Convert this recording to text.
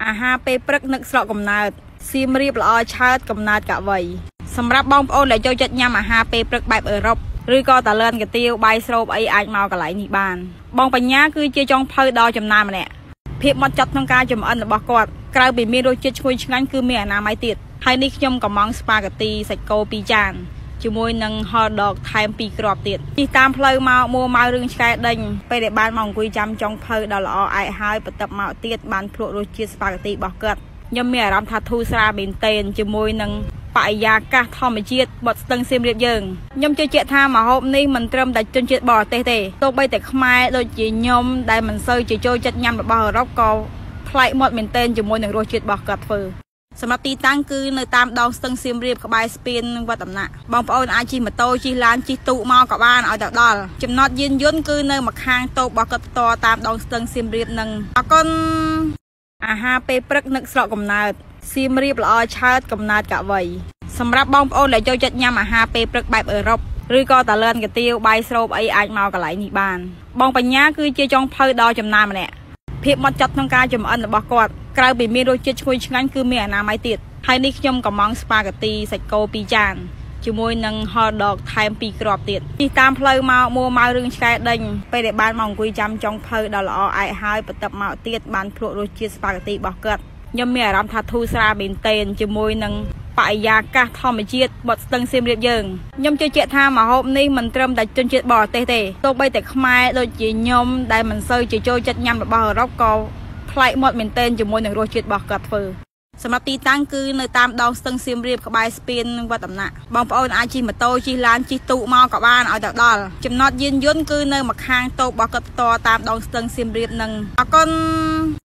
អាហារពេលព្រឹកនឹកស្រកកំណើតសៀមរាបល្អឆើតកំណើតកវីសម្រាប់បងប្អូនដែលចូលចិត្តញ៉ាំអាហារពេលព្រឹកបែបអឺរ៉ុបឬក៏តលឿនកាទៀវបាយស្រូបអីអាចមកកន្លែងនេះបានបងបញ្ញាគឺជាចុងភៅដ៏ចំណានម្នាក់ភាពហ្មត់ចត់ក្នុងការចម្អិនរបស់គាត់ក្រៅពីមានរសជាតិឈ្ងុយឆ្ងាញ់គឺមានអនាម័យទៀតហើយនេះខ្ញុំកំងស្ប៉ាហ្គាទីសាច់គោ2ចានជាមួយនឹង hot dog ថែម2គ្រាប់ទៀតជិះតាមផ្លូវមកមួម៉ៅរឿងឆ្កែដេញពេលដែលបានមកអង្គុយចាំចុងភៅដ៏ល្អឯកហើយបន្ទាប់មកទៀតបានភ្លក់រសជាតិស្ប៉ាហ្គាទីរបស់គាត់ខ្ញុំមានអារម្មណ៍ថាធូរស្រាលមែនទែនជាមួយនឹងបរិយាកាសធម្មជាតិបត់ស្ទឹងសៀមរាបយើងខ្ញុំជឿជាក់ថាម្ហូបនេះមិនត្រឹមតែជនជាតិបរទេសទេទោះបីតែខ្មែរដូចជាខ្ញុំដែលមិនសូវជាចូលចិត្តញ៉ាំរបស់អឺរ៉ុបក៏ប្លែកមាត់មែនទែនជាមួយនឹងរសជាតិរបស់គាត់ធ្វើសម្រាប់ទីតាំងគឺនៅតាមដងស្ទឹងសៀមរាបក្បែរស្ពានវត្តដំណាក់បងប្អូនអាចជិះម៉ូតូជិះឡានជិះទូកមកក៏បានឲ្យទៅដល់ចំណតយានយន្តគឺនៅម្ខាងតូបរបស់គាត់ផ្ទាល់តាមដងស្ទឹងសៀមរាបនឹងអរគុណអាហារពេលព្រឹកនឹកស្រកកំណើតសៀមរាបល្អឆើតកំណើតកវីសម្រាប់បងប្អូនដែលចូលចិត្តញ៉ាំអាហារពេលព្រឹកបែបអឺរ៉ុបឬក៏តលឿនកាទៀវបាយស្រូបអីអាចមកកន្លែងនេះបានបងបញ្ញាគឺជាចុងភៅដ៏ចំណានម្នាក់ភាពហ្មត់ចត់ក្នុងការចម្អិនរបស់គាត់ក្រៅពីមានរសជាតិឈ្ងុយឆ្ងាញ់គឺមានអនាម័យទៀតហើយនេះខ្ញុំកំងស្ប៉ាហ្គាទីសាច់គោ2ចានជាមួយនឹង hot dog ថែម2គ្រាប់ទៀតជិះតាមផ្លូវមកមួម៉ៅរឿងឆ្កែដេញពេលដែលបានមកអង្គុយចាំចុងភៅដ៏ល្អឯកហើយបន្ទាប់មកទៀតបានភ្លក់រសជាតិស្ប៉ាហ្គាទីរបស់គាត់ខ្ញុំមានអារម្មណ៍ថាធូរស្រាលមែនទែនជាមួយនឹងបរិយាកាសធម្មជាតិបត់ស្ទឹងសៀមរាបយើងខ្ញុំជឿជាក់ថាម្ហូបនេះមិនត្រឹមតែជនជាតិបរទេសទេទោះបីតែខ្មែរដូចជាខ្ញុំដែលមិនសូវជាចូលចិត្តញ៉ាំរបស់អឺរ៉ុបក៏ប្លែកមាត់មែនទែនជាមួយនឹងរសជាតិរបស់គាត់ធ្វើសម្រាប់ទីតាំងគឺនៅតាមដងស្ទឹងសៀមរាបក្បែរស្ពានវត្តដំណាក់បងប្អូនអាចជិះម៉ូតូជិះឡានជិះទូកមកក៏បានឲ្យទៅដល់ចំណតយានយន្តគឺនៅម្ខាងតូបរបស់គាត់ផ្ទាល់តាមដងស្ទឹងសៀមរាបនឹងអរគុណ